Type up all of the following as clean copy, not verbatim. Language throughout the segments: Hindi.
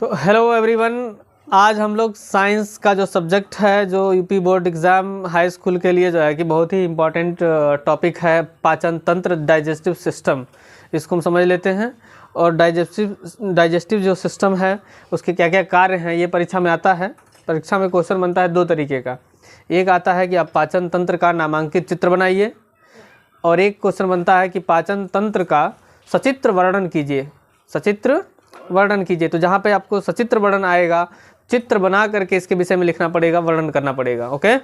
तो हेलो एवरीवन, आज हम लोग साइंस का जो सब्जेक्ट है, जो UP board exam high school के लिए जो है कि बहुत ही इम्पॉर्टेंट टॉपिक है, पाचन तंत्र, डाइजेस्टिव सिस्टम। इसको हम समझ लेते हैं। और डाइजेस्टिव जो सिस्टम है उसके क्या क्या कार्य हैं, ये परीक्षा में आता है। परीक्षा में क्वेश्चन बनता है दो तरीके का। एक आता है कि आप पाचन तंत्र का नामांकित चित्र बनाइए, और एक क्वेश्चन बनता है कि पाचन तंत्र का सचित्र वर्णन कीजिए। सचित्र वर्णन कीजिए, तो जहाँ पे आपको सचित्र वर्णन आएगा, चित्र बना करके इसके विषय में लिखना पड़ेगा, वर्णन करना पड़ेगा। ओके,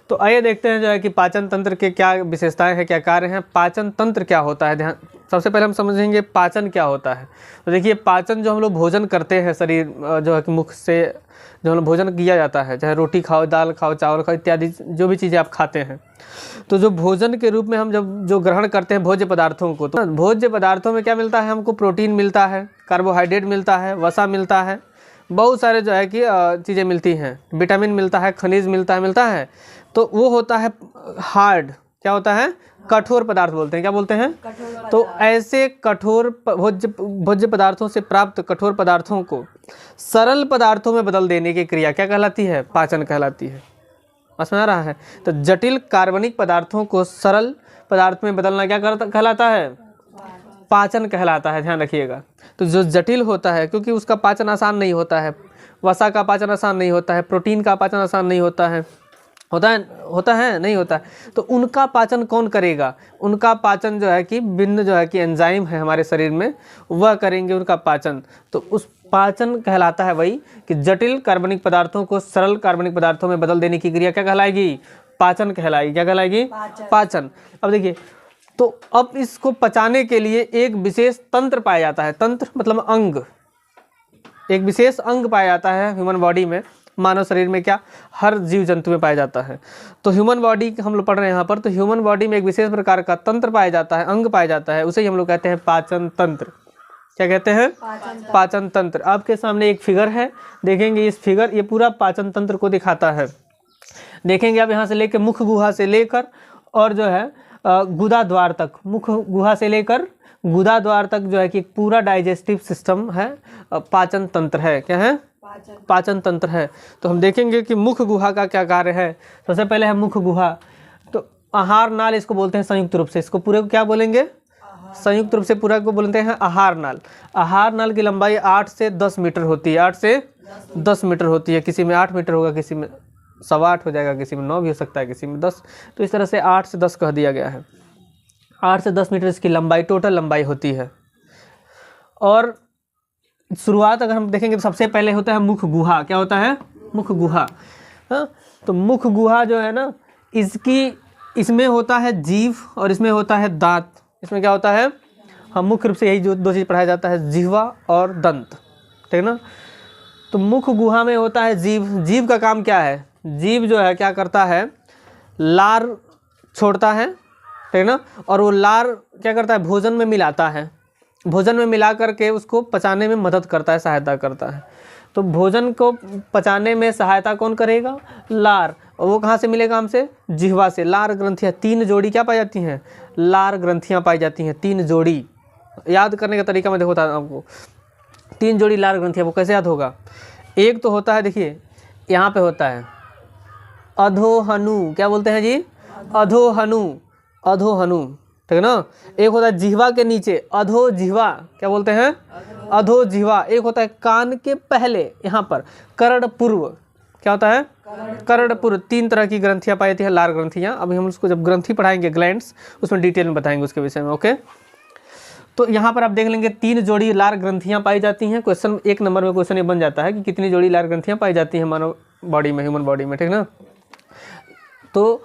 तो आइए देखते हैं जो है कि पाचन तंत्र के क्या विशेषताएं हैं, क्या कार्य हैं। पाचन तंत्र क्या होता है, ध्यान सबसे पहले हम समझेंगे पाचन क्या होता है। तो देखिए, पाचन जो हम लोग भोजन करते हैं, शरीर जो है कि मुख से जो हम लोग भोजन किया जाता है, चाहे रोटी खाओ, दाल खाओ, चावल खाओ, इत्यादि जो भी चीज़ें आप खाते हैं, तो जो भोजन के रूप में हम जब जो ग्रहण करते हैं भोज्य पदार्थों को, तो भोज्य पदार्थों में क्या मिलता है, हमको प्रोटीन मिलता है, कार्बोहाइड्रेट मिलता है, वसा मिलता है, बहुत सारे जो है कि चीज़ें मिलती हैं, विटामिन मिलता है, खनिज मिलता है। तो वो होता है हार्ड, क्या होता है, कठोर पदार्थ बोलते हैं। क्या बोलते हैं? तो ऐसे कठोर भोज्य पदार्थों से प्राप्त कठोर पदार्थों को सरल पदार्थों में बदल देने की क्रिया क्या कहलाती है? पाचन कहलाती है। समझ में आ रहा है? तो जटिल कार्बनिक पदार्थों को सरल पदार्थ में बदलना क्या कहलाता है? पाचन कहलाता है। ध्यान रखिएगा। तो जो जटिल होता है, क्योंकि उसका पाचन आसान नहीं होता है, वसा का पाचन आसान नहीं होता है, प्रोटीन का पाचन आसान नहीं होता है, नहीं होता है, तो उनका पाचन कौन करेगा? उनका पाचन जो है कि भिन्न जो है कि एंजाइम है हमारे शरीर में, वह करेंगे उनका पाचन। तो उस पाचन कहलाता है वही कि जटिल कार्बनिक पदार्थों को सरल कार्बनिक पदार्थों में बदल देने की क्रिया क्या कहलाएगी? पाचन कहलाएगी। क्या कहलाएगी? पाचन। अब देखिए, तो अब इसको पचाने के लिए एक विशेष तंत्र पाया जाता है। तंत्र मतलब अंग, एक विशेष अंग पाया जाता है ह्यूमन बॉडी में, मानव शरीर में, क्या हर जीव जंतु में पाया जाता है। तो ह्यूमन बॉडी हम लोग पढ़ रहे हैं यहाँ पर, तो ह्यूमन बॉडी में एक विशेष प्रकार का तंत्र पाया जाता है, अंग पाया जाता है, उसे ही हम लोग कहते हैं पाचन तंत्र। क्या कहते हैं? पाचन तंत्र। आपके सामने एक फिगर है, देखेंगे इस फिगर, ये पूरा पाचन तंत्र को दिखाता है। देखेंगे आप यहाँ से लेकर मुख गुहा से लेकर और जो है गुदा द्वार तक, मुख गुहा से लेकर गुदा द्वार तक जो है कि पूरा डाइजेस्टिव सिस्टम है, पाचन तंत्र है। क्या है? पाचन तंत्र है। तो हम देखेंगे कि मुख गुहा का क्या कार्य है। सबसे पहले है मुख गुहा। तो आहार नाल इसको बोलते हैं संयुक्त रूप से, इसको पूरे को क्या बोलेंगे? संयुक्त रूप से पूरा को बोलते हैं आहार नाल। आहार नाल की लंबाई 8 से 10 मीटर होती है। 8 से 10 मीटर होती है। किसी में 8 मीटर होगा, किसी में 8.25 हो जाएगा, किसी में 9 भी हो सकता है, किसी में 10। तो इस तरह से 8 से 10 कह दिया गया है। 8 से 10 मीटर इसकी लंबाई, टोटल लंबाई होती है। और शुरुआत अगर हम देखेंगे तो सबसे पहले होता है मुख गुहा। क्या होता है? मुख गुहा। हाँ, तो मुख गुहा जो है ना, इसमें होता है जीभ और इसमें होता है दांत। इसमें क्या होता है? हम मुख्य रूप से यही जो दो चीज़ पढ़ाया जाता है, जिह्वा और दंत, ठीक है ना। तो मुख गुहा में होता है जीभ। जीभ का काम क्या है? जीभ जो है क्या करता है, लार छोड़ता है, ठीक है ना, और वो लार क्या करता है, भोजन में मिलाता है। भोजन में मिला करके उसको पचाने में मदद करता है, सहायता करता है। तो भोजन को पचाने में सहायता कौन करेगा? लार। और वो कहाँ से मिलेगा? हमसे जिह्वा से। लार ग्रंथियाँ 3 जोड़ी क्या पाई जाती हैं? लार ग्रंथियाँ पाई जाती हैं, 3 जोड़ी। याद करने का तरीका मैं देखो बता आपको। 3 जोड़ी लार ग्रंथियाँ, वो कैसे याद होगा? एक तो होता है, देखिए यहाँ पे होता है अधोहनु। क्या बोलते हैं जी? अधोहनु। अधोहनु, ठीक है ना। एक होता है जिह्वा के नीचे, अधो जिह्वा। क्या बोलते हैं? अधो जिह्वा। एक होता है कान के पहले, यहाँ पर कर्ण पूर्व। क्या होता है? कर्ण पूर्व। 3 तरह की ग्रंथियाँ पाई जाती है, लार ग्रंथियाँ। अभी हम उसको जब ग्रंथि पढ़ाएंगे, ग्लैंड्स, उसमें डिटेल में बताएंगे उसके विषय में। ओके, तो यहाँ पर आप देख लेंगे 3 जोड़ी लार ग्रंथियाँ पाई जाती हैं। क्वेश्चन 1 नंबर में क्वेश्चन ये बन जाता है कि कितनी जोड़ी लार ग्रंथियाँ पाई जाती हैं मानव बॉडी में, ह्यूमन बॉडी में, ठीक ना। तो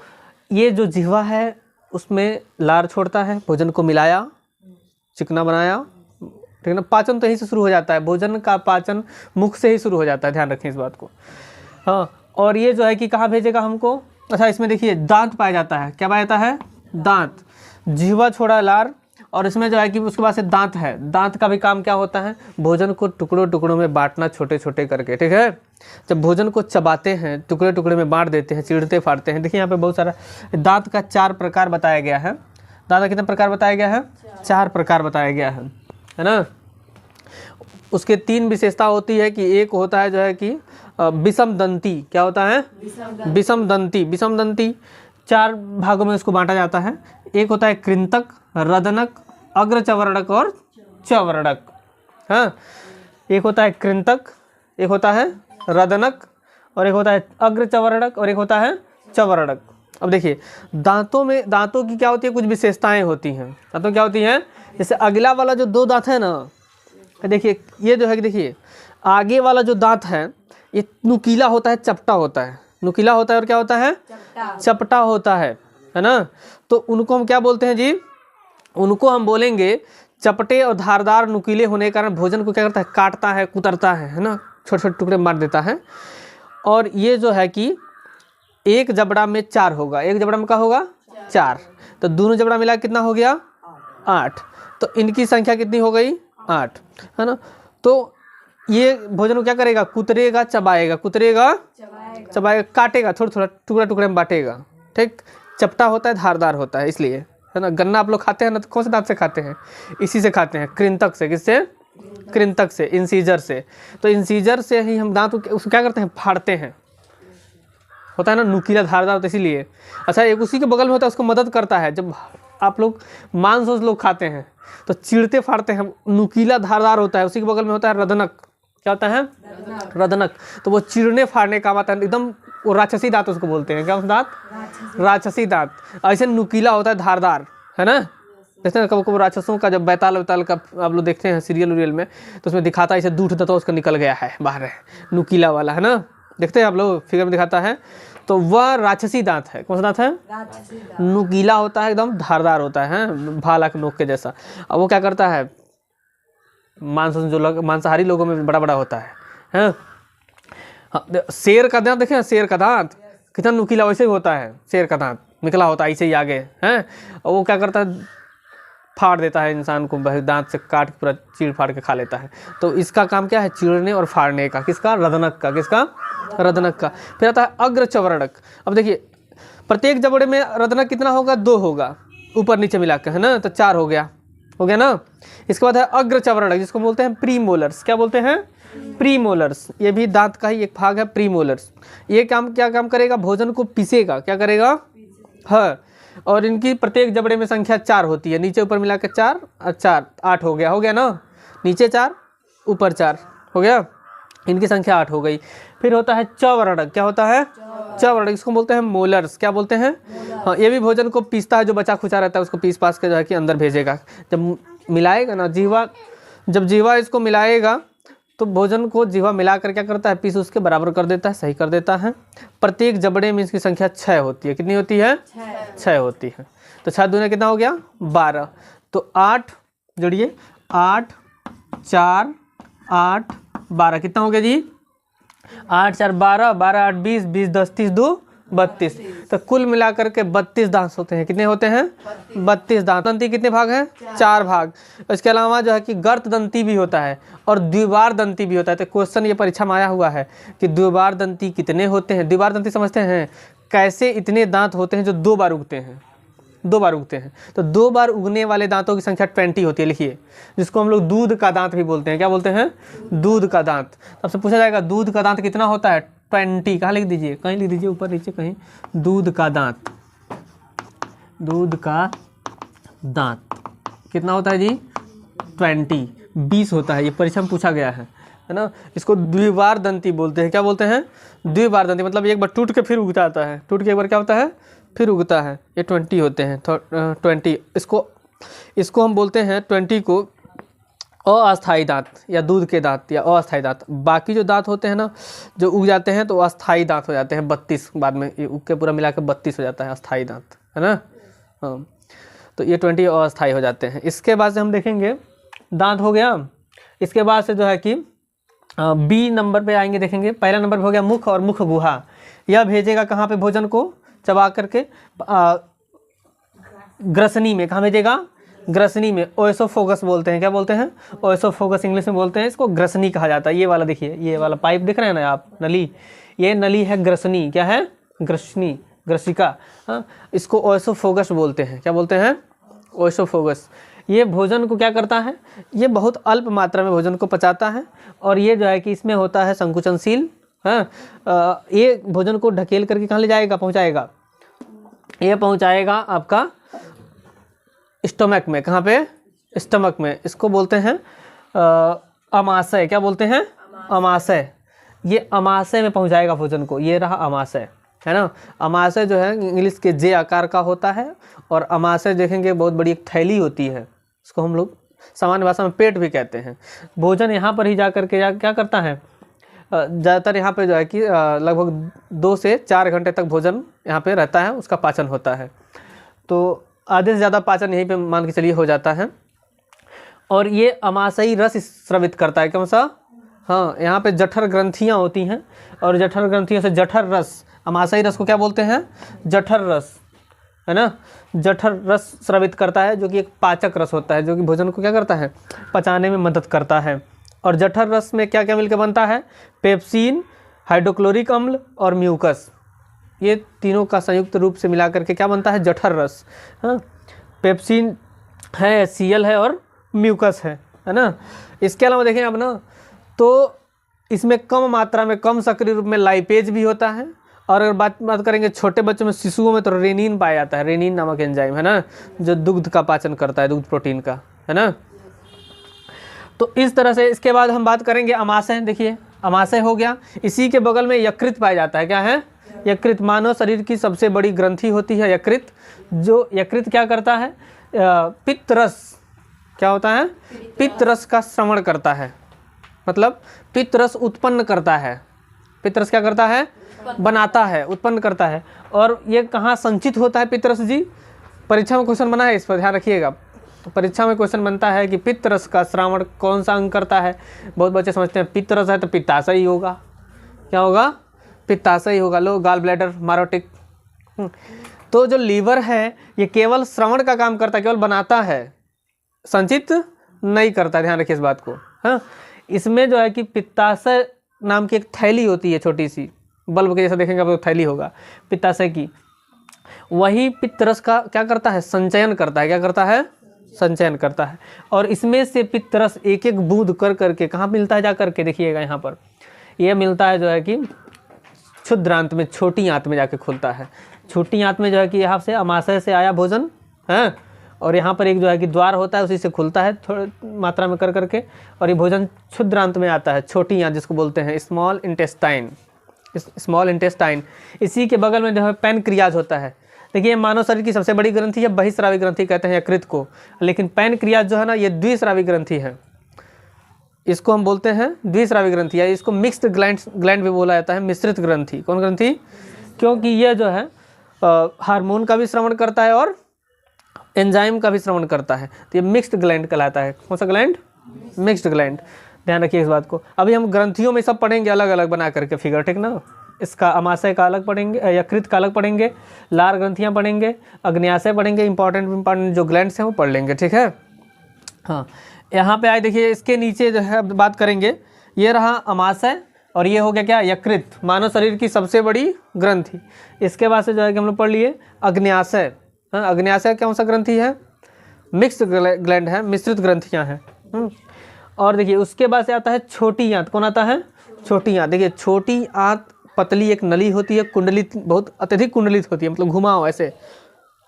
ये जो जिह्वा है उसमें लार छोड़ता है, भोजन को मिलाया, चिकना बनाया, ठीक है ना। पाचन तो यहीं से शुरू हो जाता है, भोजन का पाचन मुख से ही शुरू हो जाता है, ध्यान रखें इस बात को। हाँ, और ये जो है कि कहाँ भेजेगा हमको? अच्छा, इसमें देखिए दांत पाया जाता है। क्या पाया जाता है? दांत। जिह्वा छोड़ा लार, और इसमें जो है कि उसके बाद से दांत है। दांत का भी काम क्या होता है? भोजन को टुकड़ों टुकड़ों में बांटना, छोटे छोटे करके, ठीक है। जब भोजन को चबाते हैं, टुकड़े टुकड़े में बांट देते हैं, चीरते फाड़ते हैं। देखिए यहाँ पे बहुत सारा दांत का 4 प्रकार बताया गया है। दांत का कितने प्रकार बताया गया है? 4 प्रकार बताया गया है ना। उसके 3 विशेषता होती है कि एक होता है जो है कि विषम दंती। क्या होता है? विषम दंती। विषम दंती 4 भागों में उसको बांटा जाता है। एक होता है कृंतक, रदनक, अग्रचवर्णक और चवर्णक। हाँ, एक होता है कृंतक, एक होता है रदनक, और एक होता है अग्रचवर्णक, और एक होता है चवर्णक। अब देखिए दांतों की क्या होती है, कुछ विशेषताएं होती हैं। दांतों क्या होती हैं? जैसे अगला वाला जो 2 दांत है ना, देखिए ये जो है, देखिए आगे वाला जो दांत है ये नुकीला होता है, चपटा होता है। नुकीला होता है और क्या होता है? चपटा होता है ना। तो उनको हम क्या बोलते हैं जी? उनको हम बोलेंगे चपटे और धारदार नुकीले होने के कारण भोजन को क्या करता है? काटता है, कुतरता है ना, छोटे छोटे टुकड़े मार देता है। और ये जो है कि एक जबड़ा में 4 होगा। एक जबड़ा में क्या होगा? 4। तो दोनों जबड़ा मिला कितना हो गया? 8। तो इनकी संख्या कितनी हो गई? 8, है ना। तो ये भोजन को क्या करेगा? कुतरेगा, चबाएगा, कुतरेगा, चबाएगा, काटेगा, थोड़ा थोड़ा टुकड़ा टुकड़े में बांटेगा। ठीक, चपटा होता है, धारदार होता है, इसलिए, है ना। गन्ना आप लोग खाते हैं ना, तो कौन से दांत से खाते हैं? इसी से खाते हैं, कृंतक से। किससे? कृंतक से, इंसीजर से। तो इंसीजर से ही हम दांत उसको क्या करते हैं? फाड़ते हैं। होता है ना, नुकीला धारदार होता है, इसीलिए। अच्छा, एक उसी के बगल में होता है, उसको मदद करता है। जब आप लोग मांस लोग खाते हैं तो चीरते फाड़ते हैं, नुकीला धारदार होता है। उसी के बगल में होता है रदनक। क्या होता है? रदनक। तो वो चीरने फाड़ने का आता है, एकदम वो राक्षसी दांत उसको बोलते हैं। क्या दांत? राक्षसी दांत। ऐसे नुकीला होता है, धारदार, है ना। देखते हैं कब कब राक्षसों का जब बैताल वैताल का आप लोग देखते हैं सीरियल उरियल में, तो उसमें दिखाता है ऐसे दूध दांत उसका निकल गया है बाहर, है नुकीला वाला, है ना। देखते हैं आप लोग, फिगर में दिखाता है। तो वह राक्षसी दांत है। कौन सा दांत है? नुकीला होता है, एकदम धारदार होता है, भाला के नोक के जैसा। अब वो क्या करता है? मांसाहारी लोगों में बड़ा बड़ा होता है। शेर का दांत देखें, शेर का दांत कितना नुकीला वैसे ही होता है। शेर का दांत निकला होता है ऐसे ही आगे, हैं। और वो क्या करता है? फाड़ देता है इंसान को, दांत से काट के पूरा चीड़ फाड़ के खा लेता है। तो इसका काम क्या है? चीरने और फाड़ने का। किसका? रदनक का। किसका? रदनक का। फिर आता है अग्रचवर्णक। अब देखिए प्रत्येक जबड़े में रदनक कितना होगा? 2 होगा, ऊपर नीचे मिला के, है ना। तो 4 हो गया ना। इसके बाद है अग्रचवर्णक, जिसको बोलते हैं प्रीमोलर्स। क्या बोलते हैं? प्रीमोलर्स। ये भी दांत का ही एक भाग है, प्रीमोलर्स। ये क्या काम करेगा? भोजन को पीसेगा। क्या करेगा? हाँ। और इनकी प्रत्येक जबड़े में संख्या 4 होती है, नीचे ऊपर मिला के 4 और 4 8 हो गया ना। नीचे 4 ऊपर 4 हो गया, इनकी संख्या 8 हो गई। फिर होता है चवर्णक। क्या होता है? चवर्णक। इसको बोलते हैं मोलर्स। क्या बोलते हैं? हाँ, ये भी भोजन को पीसता है, जो बचा खुचा रहता है उसको पीस पास के जो है कि अंदर भेजेगा। जब मिलाएगा ना जब जीवा इसको मिलाएगा तो भोजन को जीवा मिलाकर क्या करता है? पीस उसके बराबर कर देता है, सही कर देता है। प्रत्येक जबड़े में इसकी संख्या 6 होती है। कितनी होती है? 6 होती है। तो 6 दूने कितना हो गया? 12। तो 8 जोड़िए, 8 4 8 12 कितना हो गया जी? 8 4 12, 12 8 20, 20 10 30 2 32। तो कुल मिलाकर के 32 दांत होते हैं। कितने होते हैं? 32 दांत। दंती कितने भाग हैं? 4 भाग। इसके अलावा जो है कि गर्त दंती भी होता है और द्विबार दंती भी होता है। तो क्वेश्चन ये परीक्षा में आया हुआ है कि द्विबार दंती कितने होते हैं? द्विबार दंती समझते हैं कैसे? इतने दांत होते हैं जो 2 बार उगते हैं। 2 बार उगते हैं। तो 2 बार उगने वाले दांतों की संख्या 20 होती है। लिखिए, जिसको हम लोग दूध का दांत भी बोलते हैं। क्या बोलते हैं? दूध का दांत। आपसे पूछा जाएगा दूध का दांत कितना होता है? 20। कहाँ लिख दीजिए? कहीं लिख दीजिए, ऊपर नीचे कहीं। दूध का दांत, दूध का दांत कितना होता है जी? 20, 20 होता है। ये परीक्षा में पूछा गया है ना। इसको द्विबार दंती बोलते हैं। क्या बोलते हैं? द्विबार दंती। मतलब एक बार टूट के फिर उग जाता है, टूट के एक बार क्या होता है? फिर उगता है। ये 20 होते हैं। 20 इसको हम बोलते हैं 20 को अस्थाई दांत या दूध के दांत या अस्थाई दांत। बाकी जो दांत होते हैं ना, जो उग जाते हैं तो अस्थाई दांत हो जाते हैं 32। बाद में ये उग के पूरा मिला के 32 हो जाता है अस्थाई दांत, है ना। हाँ, तो ये 20 अस्थाई हो जाते हैं। इसके बाद से हम देखेंगे दांत हो गया। इसके बाद से जो है कि बी नंबर पे आएंगे, देखेंगे। पहला नंबर पे हो गया मुख और मुख गुहा। यह भेजेगा कहाँ पे? भोजन को चबा करके ग्रसनी में। कहाँ भेजेगा? ग्रसनी में। ओएसोफोगस बोलते हैं। क्या बोलते हैं? ओएसोफोगस इंग्लिश में बोलते हैं। इसको ग्रसनी कहा जाता है। ये वाला देखिए, ये वाला पाइप दिख रहे हैं ना आप, नली, ये नली है ग्रसनी। क्या है? ग्रसनी, ग्रसिका। हाँ, इसको ओएसोफोगस बोलते हैं। क्या बोलते हैं? ओएसोफोगस। ये भोजन को क्या करता है, ये बहुत अल्प मात्रा में भोजन को पचाता है और ये जो है कि इसमें होता है संकुचनशील। हाँ, ये भोजन को ढकेल करके कहाँ ले जाएगा, पहुँचाएगा, ये पहुँचाएगा आपका स्टमक में। कहाँ पे, स्टमक में। इसको बोलते हैं अमाशय। क्या बोलते हैं, अमाशय। ये अमाशय में पहुँचाएगा भोजन को, ये रहा अमाशय, है ना। अमाशय जो है इंग्लिश के जे आकार का होता है और अमाशय देखेंगे बहुत बड़ी एक थैली होती है, इसको हम लोग सामान्य भाषा में पेट भी कहते हैं। भोजन यहाँ पर ही जा करके क्या करता है, ज़्यादातर यहाँ पे जो है कि लगभग 2 से 4 घंटे तक भोजन यहाँ पे रहता है, उसका पाचन होता है। तो आधे से ज़्यादा पाचन यहीं पे मान के चलिए हो जाता है। और ये अमाशयी रस स्रावित करता है। कौन सा, हाँ, यहाँ पे जठर ग्रंथियाँ होती हैं और जठर ग्रंथियों से जठर रस, अमाशयी रस को क्या बोलते हैं, जठर रस, है ना। जठर रस स्रावित करता है जो कि एक पाचक रस होता है, जो कि भोजन को क्या करता है, पचाने में मदद करता है। और जठर रस में क्या क्या मिलकर बनता है, पेप्सिन, हाइड्रोक्लोरिक अम्ल और म्यूकस। ये तीनों का संयुक्त रूप से मिला करके क्या बनता है, जठर रस। हाँ, पेप्सिन है, Cl है और म्यूकस है ना। इसके अलावा देखें आप ना, तो इसमें कम मात्रा में, कम सक्रिय रूप में लाइपेज भी होता है। और अगर बात करेंगे छोटे बच्चों में, शिशुओं में, तो रेनिन पाया जाता है, रेनिन नामक एंजाइम, है ना, जो दुग्ध का पाचन करता है, दुग्ध प्रोटीन का, है ना। तो इस तरह से इसके बाद हम बात करेंगे अमाशय। देखिए अमाशय हो गया, इसी के बगल में यकृत पाया जाता है। क्या है, यकृत। मानव शरीर की सबसे बड़ी ग्रंथि होती है यकृत। जो यकृत क्या करता है, पित्त रस, क्या होता है, पित्त रस का श्रवण करता है, मतलब पित्त रस उत्पन्न करता है। पित्त रस क्या करता है, बनाता है, उत्पन्न करता है। और ये कहाँ संचित होता है पित्त रस जी, परीक्षा में क्वेश्चन बना है, इस पर ध्यान रखिएगा। परीक्षा में क्वेश्चन बनता है कि पित्त रस का श्रावण कौन सा अंग करता है। बहुत बच्चे समझते हैं पित्त रस है तो पित्ताशय ही होगा। क्या होगा, पित्ताशय ही होगा। लो, गाल ब्लैडर, मारोटिक। तो जो लीवर है ये केवल श्रवण का काम करता है, केवल बनाता है, संचित नहीं करता। ध्यान रखिए इस बात को। हाँ, इसमें जो है कि पित्ताशय नाम की एक थैली होती है, छोटी सी बल्ब के जैसा देखेंगे तो थैली होगा पित्ताशय की। वही पित्त रस का क्या करता है, संचयन करता है। क्या करता है, संचयन करता है। और इसमें से पित्त रस एक एक बूंद कर करके कहाँ मिलता है, जा करके देखिएगा यहाँ पर, यह मिलता है जो है कि क्षुद्रांत में, छोटी आंत में जाके खुलता है। छोटी आंत में जो है कि यहाँ से अमाशय से आया भोजन है, और यहाँ पर एक जो है कि द्वार होता है, उसी से खुलता है थोड़ी मात्रा में कर करके, और ये भोजन क्षुद्रांत में आता है, छोटी आंत जिसको बोलते हैं स्मॉल इंटेस्टाइन। Small intestine. इसी के बगल में जो है पैनक्रियाज होता है। देखिए मानव शरीर की सबसे बड़ी ग्रंथि है, बहिस्रावी ग्रंथि कहते हैं यकृत को, लेकिन पैनक्रियाज जो है ना, ये द्विस्रावी ग्रंथि है। इसको हम बोलते हैं द्विस्रावी ग्रंथि, या इसको मिक्स्ड ग्लैंड भी बोला जाता है, मिश्रित ग्रंथि। कौन ग्रंथि, क्योंकि ये जो है हार्मोन का भी श्रवण करता है और एंजाइम का भी श्रवण करता है, तो ये मिक्स्ड ग्लैंड कहलाता है। कौन सा ग्लैंड, मिक्स्ड ग्लैंड। ध्यान रखिए इस बात को। अभी हम ग्रंथियों में सब पढ़ेंगे अलग अलग बना करके फिगर, ठीक ना। इसका अमाशय का अलग पढ़ेंगे, यकृत का अलग पढ़ेंगे, लार ग्रंथियाँ पढ़ेंगे, अग्न्याशय पढ़ेंगे, इंपॉर्टेंट जो ग्लैंड्स हैं वो पढ़ लेंगे, ठीक है। हाँ, यहाँ पे आए देखिए, इसके नीचे जो है बात करेंगे, ये रहा अमाशय और ये हो गया क्या, यकृत, मानव शरीर की सबसे बड़ी ग्रंथि। इसके बाद से जो है कि हम लोग पढ़ लिए अग्न्याशय। हाँ, अग्न्याशय कौन सा ग्रंथि है, मिक्स्ड ग्लैंड है, मिश्रित ग्रंथियाँ हैं। और देखिए उसके बाद से आता है छोटी आंत। कौन आता है, छोटी आंत। देखिए छोटी आंत पतली एक नली होती है, कुंडलित, बहुत अत्यधिक कुंडलित होती है, मतलब घुमाओ ऐसे,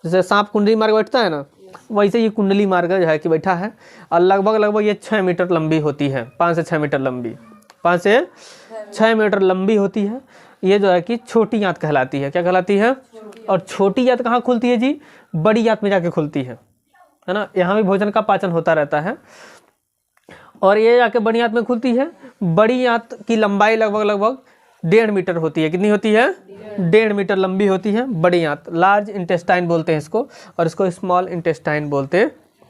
जैसे सांप कुंडली मार के बैठता है ना, वैसे ये कुंडली मार कर जो है कि बैठा है। और लगभग ये 6 मीटर लंबी होती है, 5 से 6 मीटर लंबी, 5 से 6 मीटर लंबी होती है। ये जो है कि छोटी आंत कहलाती है। क्या कहलाती है, और छोटी आंत कहाँ खुलती है जी, बड़ी आंत में जाके खुलती है ना। यहाँ भी भोजन का पाचन होता रहता है और ये जाके बड़ी आंत में खुलती है। बड़ी आंत की लंबाई लगभग 1.5 मीटर होती है। कितनी होती है, 1.5 मीटर लंबी होती है बड़ी आंत। लार्ज इंटेस्टाइन बोलते हैं इसको, और इसको स्मॉल इंटेस्टाइन बोलते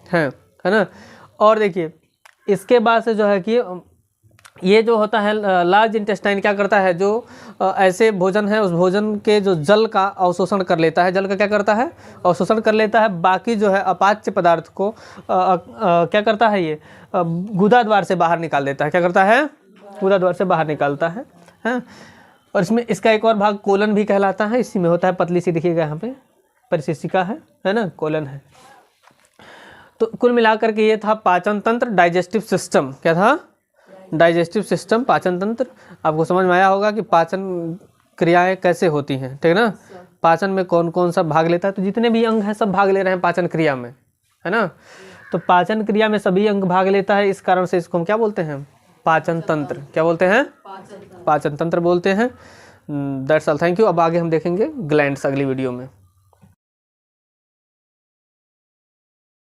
हैं, है ना। और देखिए इसके बाद से जो है कि ये जो होता है लार्ज इंटेस्टाइन क्या करता है, जो ऐसे भोजन है उस भोजन के जो जल का अवशोषण कर लेता है। जल का क्या करता है, अवशोषण कर लेता है। बाकी जो है अपाच्य पदार्थ को क्या करता है, ये गुदा द्वार से बाहर निकाल देता है। क्या करता है, गुदा द्वार से बाहर निकालता है। और इसमें इसका एक और भाग कोलन भी कहलाता है, इसी में होता है, पतली सी दिखिएगा यहाँ पे परिशिष्टिका है ना, कोलन है। तो कुल मिलाकर के ये था पाचन तंत्र, डाइजेस्टिव सिस्टम। क्या था? डाइजेस्टिव सिस्टम, पाचन तंत्र। आपको समझ में आया होगा कि पाचन क्रियाएं कैसे होती हैं, ठीक है ना। पाचन में कौन कौन सा भाग लेता है, तो जितने भी अंग हैं सब भाग ले रहे हैं पाचन क्रिया में, है ना। तो पाचन क्रिया में सभी अंग भाग लेता है, इस कारण से इसको हम क्या बोलते हैं? पाचन तंत्र। क्या बोलते हैं? पाचन तंत्र बोलते हैं। That's all, thank you. अब आगे हम देखेंगे ग्लैंड्स अगली वीडियो में।